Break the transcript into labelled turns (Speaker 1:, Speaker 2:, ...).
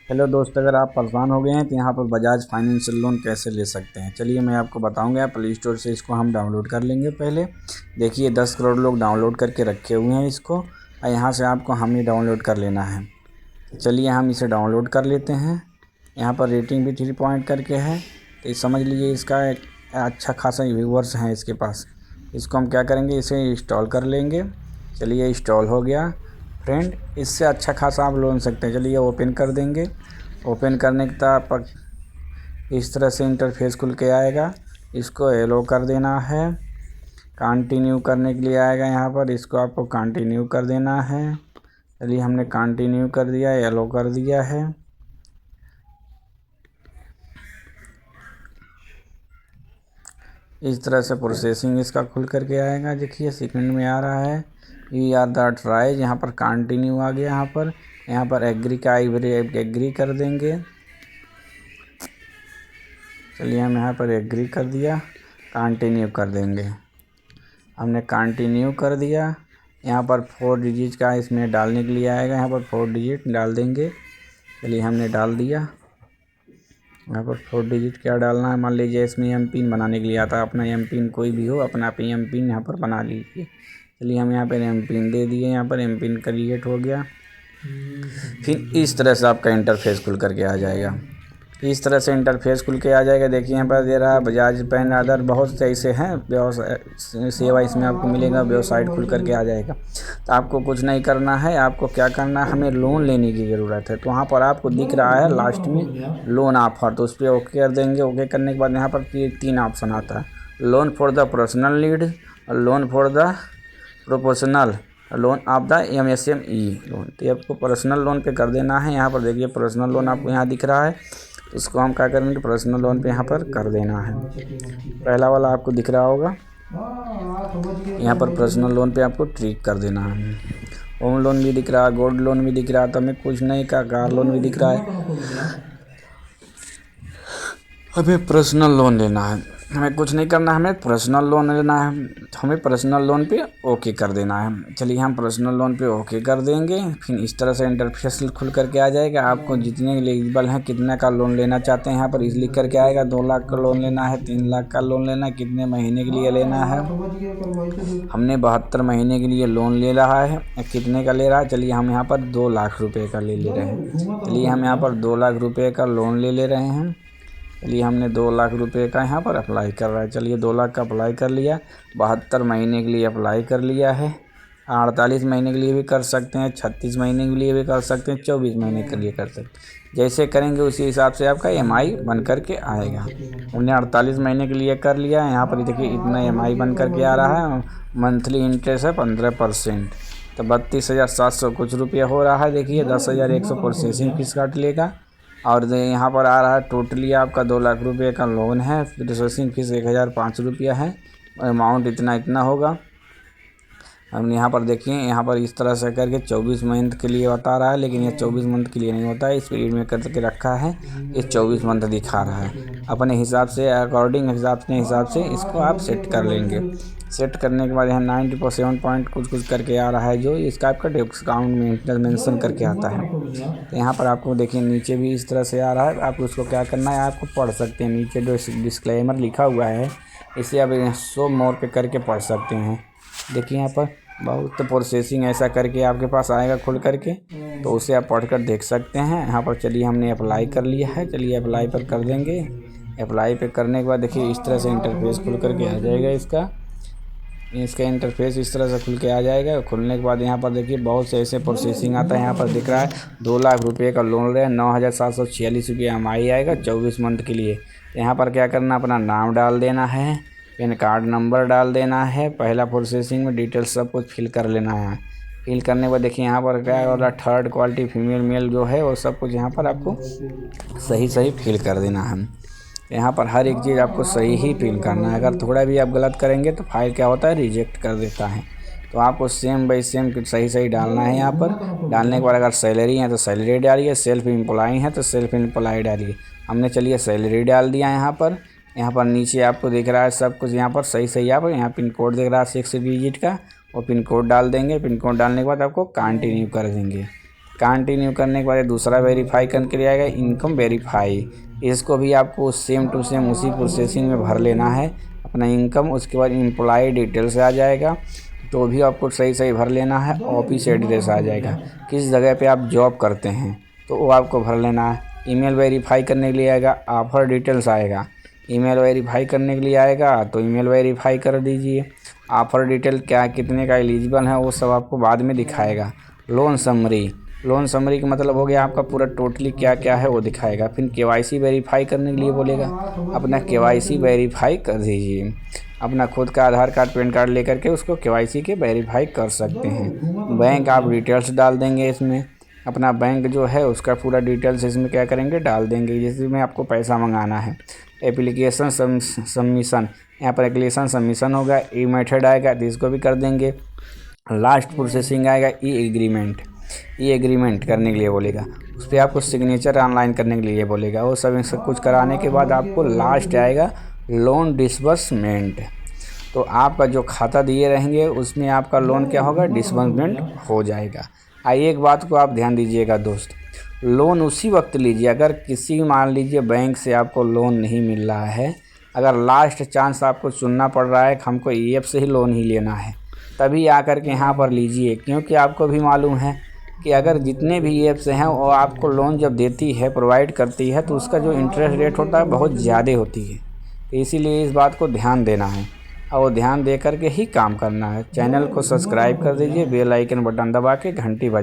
Speaker 1: Hello दोस्त, अगर आप परेशान हो गए हैं तो यहाँ पर बजाज फाइनेंशियल लोन कैसे ले सकते हैं, चलिए मैं आपको बताऊंगा। प्ले स्टोर से इसको हम डाउनलोड कर लेंगे। पहले देखिए 10 करोड़ लोग डाउनलोड करके रखे हुए हैं इसको, और यहाँ से आपको हम ही डाउनलोड कर लेना है। चलिए हम इसे डाउनलोड कर लेते हैं। यहाँ पर रेटिंग भी 3 पॉइंट करके है, तो ये समझ लीजिए इसका एक अच्छा खासा व्यूवर्स हैं इसके पास। इसको हम क्या करेंगे, इसे इंस्टॉल कर लेंगे। चलिए इंस्टॉल हो गया फ्रेंड। इससे अच्छा खासा आप लोन सकते हैं। चलिए ओपन कर देंगे। ओपन करने के बाद इस तरह से इंटरफेस खुल के आएगा। इसको एलो कर देना है। कंटिन्यू करने के लिए आएगा यहाँ पर, इसको आपको कंटिन्यू कर देना है। चलिए हमने कंटिन्यू कर दिया, एलो कर दिया है। इस तरह से प्रोसेसिंग इसका खुल करके आएगा। देखिए सेकंड में आ रहा है। यू आर द ट्राई, यहाँ पर कंटिन्यू आ गया। यहाँ पर एग्री का एग्री कर देंगे। चलिए हम यहाँ पर एग्री कर दिया, कंटिन्यू कर देंगे। हमने कंटिन्यू कर दिया। यहाँ पर 4 डिजिट का इसमें डालने के लिए आएगा, यहाँ पर 4 डिजिट डाल देंगे। चलिए हमने डाल दिया। यहाँ पर 4 डिजिट क्या डालना है, मान लीजिए इसमें एम पिन बनाने के लिए आता है। अपना एम पिन कोई भी हो, अपना एम पिन यहाँ पर बना लीजिए। चलिए हम यहाँ पर एम पिन दे दिए। यहाँ पर एम पिन क्रिएट हो गया। फिर इस तरह से आपका इंटरफेस खुल करके आ जाएगा। इस तरह से इंटरफेस खुल के आ जाएगा। देखिए यहाँ पर दे रहा है बजाज पेन अदर, बहुत से ऐसे हैं व्यवसाय सेवा इसमें आपको मिलेगा। वेबसाइट खुल करके आ जाएगा। तो आपको कुछ नहीं करना है। आपको क्या करना है, हमें लोन लेने की ज़रूरत है। तो वहाँ पर आपको दिख रहा है लास्ट में लोन ऑफर, तो उस पर ओके कर देंगे। ओके करने के बाद यहाँ पर 3 ऑप्शन आता है, loan for the personal need, loan for the proportional, loan of the MSME loan. तो आपको पर्सनल लोन पे कर देना है। यहाँ पर देखिए पर्सनल लोन आपको यहाँ दिख रहा है, इसको हम क्या करेंगे, पर्सनल लोन पे यहाँ पर कर देना है। पहला वाला आपको दिख रहा होगा, यहाँ पर पर्सनल लोन पे आपको ट्रिक कर देना है। होम लोन भी दिख रहा है, गोल्ड लोन भी दिख रहा है, तो हमें कुछ नहीं का कार लोन भी दिख रहा है। हमें पर्सनल लोन लेना है, हमें कुछ नहीं करना, हमें पर्सनल लोन लेना है। तो हमें पर्सनल लोन पे ओके कर देना है। चलिए हम पर्सनल लोन पे ओके कर देंगे। फिर इस तरह से इंटरफेस खुल करके आ जाएगा। आपको जितने एलिजिबल हैं, कितना का लोन लेना चाहते हैं, यहाँ पर इस लिख करके आएगा। 2 लाख का लोन लेना है, 3 लाख का लोन लेना है, कितने महीने के लिए लेना है। हमने 72 महीने के लिए लोन ले रहा है। कितने का ले रहा है, चलिए हम यहाँ पर 2 लाख रुपये का ले रहे हैं। चलिए हम यहाँ पर 2 लाख रुपये का लोन ले रहे हैं। चलिए हमने 2 लाख रुपए का यहाँ पर अप्लाई कर रहा है। चलिए 2 लाख का अप्लाई कर लिया। 72 महीने के लिए अप्लाई कर लिया है। 48 महीने के लिए भी कर सकते हैं, 36 महीने के लिए भी कर सकते हैं, 24 महीने के लिए कर सकते हैं। जैसे करेंगे उसी हिसाब से आपका EMI बन कर के आएगा। हमने 48 महीने के लिए कर लिया है। यहाँ पर देखिए इतना EMI बन कर के आ रहा है। मंथली इंटरेस्ट है 15%, तो 32,700 कुछ रुपया हो रहा है। देखिए 10,100 प्रोसेसिंग फीस काट लेगा। और यहाँ पर आ रहा है टोटली आपका 2 लाख रुपये का लोन है। प्रोसेसिंग फीस 1,005 रुपया है। अमाउंट इतना होगा। हम यहाँ पर देखिए, यहाँ पर इस तरह से करके 24 मंथ के लिए बता रहा है, लेकिन ये 24 मंथ के लिए नहीं होता है। इस पीरियड में करके रखा है, ये 24 मंथ दिखा रहा है। अपने हिसाब से अकॉर्डिंग हिसाब से इसको आप सेट कर लेंगे। सेट करने के बाद यहाँ 97 पॉइंट कुछ करके आ रहा है, जो इसका आपका डिस्काउंट में मेंशन करके आता है। तो यहाँ पर आपको देखिए नीचे भी इस तरह से आ रहा है। आपको उसको क्या करना है, आपको पढ़ सकते हैं। नीचे जो डिस्क्लेमर लिखा हुआ है, इसे आप शो मोर पे करके पढ़ सकते हैं। देखिए यहाँ पर बहुत प्रोसेसिंग ऐसा करके आपके पास आएगा खुल करके, तो उसे आप पढ़कर देख सकते हैं। यहाँ पर चलिए हमने अप्लाई कर लिया है। चलिए अप्लाई पर कर देंगे। अप्लाई पे करने के बाद देखिए इस तरह से इंटरफेस खुल करके आ जाएगा। इसका इंटरफेस इस तरह से खुल के आ जाएगा। खुलने के बाद यहाँ पर देखिए बहुत से ऐसे प्रोसेसिंग आता है। यहाँ पर दिख रहा है 2 लाख रुपये का लोन रहे, 9,746 रुपये EMI आएगा 24 मंथ के लिए। यहाँ पर क्या करना, अपना नाम डाल देना है, पैन कार्ड नंबर डाल देना है। पहला प्रोसेसिंग में डिटेल्स सब कुछ फिल कर लेना है। फिल करने के बाद देखिए यहाँ पर क्या हो रहा है, थर्ड क्वालिटी फीमेल मेल जो है वो सब कुछ यहाँ पर आपको सही फिल कर देना है। यहाँ पर हर एक चीज़ आपको सही ही फिल करना है। अगर थोड़ा भी आप गलत करेंगे तो फाइल क्या होता है, रिजेक्ट कर देता है। तो आपको सेम बाई सेम सही डालना है। यहाँ पर डालने के बाद अगर सैलरी है तो सैलरी डालिए, सेल्फ एम्प्लॉय है तो सेल्फ एम्प्लॉय डालिए। हमने चलिए सैलरी डाल दिया। यहाँ पर नीचे आपको दिख रहा है सब कुछ यहाँ पर सही आप यहाँ पिन कोड दिख रहा है 6 डिजिट का, वो पिन कोड डाल देंगे। पिन कोड डालने के बाद आपको कंटिन्यू कर देंगे। कंटिन्यू करने के बाद दूसरा वेरीफाई करने के लिए आएगा इनकम वेरीफाई। इसको भी आपको सेम टू सेम उसी प्रोसेसिंग में भर लेना है अपना इनकम। उसके बाद एम्प्लॉय डिटेल्स आ जाएगा, तो भी आपको सही भर लेना है। ऑफिस एड्रेस आ जाएगा, किस जगह पे आप जॉब करते हैं तो वो आपको भर लेना है। ईमेल वेरीफाई करने के लिए आएगा, ऑफ़र डिटेल्स आएगा। ईमेल वेरीफाई करने के लिए आएगा तो ईमेल वेरीफाई कर दीजिए। ऑफ़र डिटेल क्या कितने का एलिजिबल है वो सब आपको बाद में दिखाएगा। लोन समरी का मतलब हो गया आपका पूरा टोटली क्या क्या है वो दिखाएगा। फिर केवाईसी वेरीफाई करने के लिए बोलेगा, अपना केवाईसी वेरीफाई कर दीजिए। अपना खुद का आधार कार्ड पैन कार्ड लेकर के उसको केवाईसी के वेरीफाई कर सकते हैं। बैंक आप डिटेल्स डाल देंगे इसमें, अपना बैंक जो है उसका पूरा डिटेल्स इसमें क्या करेंगे डाल देंगे, जिसमें आपको पैसा मंगाना है। एप्लीकेशन सबमिशन, यहाँ पर एप्लीकेशन सबमिशन होगा। ई मेथड आएगा तो इसको भी कर देंगे। लास्ट प्रोसेसिंग आएगा ई एग्रीमेंट करने के लिए बोलेगा, उस पर आपको सिग्नेचर ऑनलाइन करने के लिए बोलेगा। वो सब कुछ कराने के बाद आपको लास्ट आएगा लोन डिसबर्समेंट। तो आपका जो खाता दिए रहेंगे उसमें आपका लोन क्या होगा डिसबर्समेंट हो जाएगा। एक बात को आप ध्यान दीजिएगा दोस्त, लोन उसी वक्त लीजिए अगर किसी मान लीजिए बैंक से आपको लोन नहीं मिल रहा है, अगर लास्ट चांस आपको चुनना पड़ रहा है कि हमको ईएफ से ही लोन ही लेना है, तभी आकर के यहाँ पर लीजिए। क्योंकि आपको भी मालूम है कि अगर जितने भी ईएफ से हैं वो आपको लोन जब देती है प्रोवाइड करती है तो उसका जो इंटरेस्ट रेट होता है बहुत ज़्यादा होती है। तो इसीलिए इस बात को ध्यान देना है और वो ध्यान दे करके ही काम करना है। चैनल को सब्सक्राइब कर दीजिए, बेल आइकन बटन दबा के घंटी बजा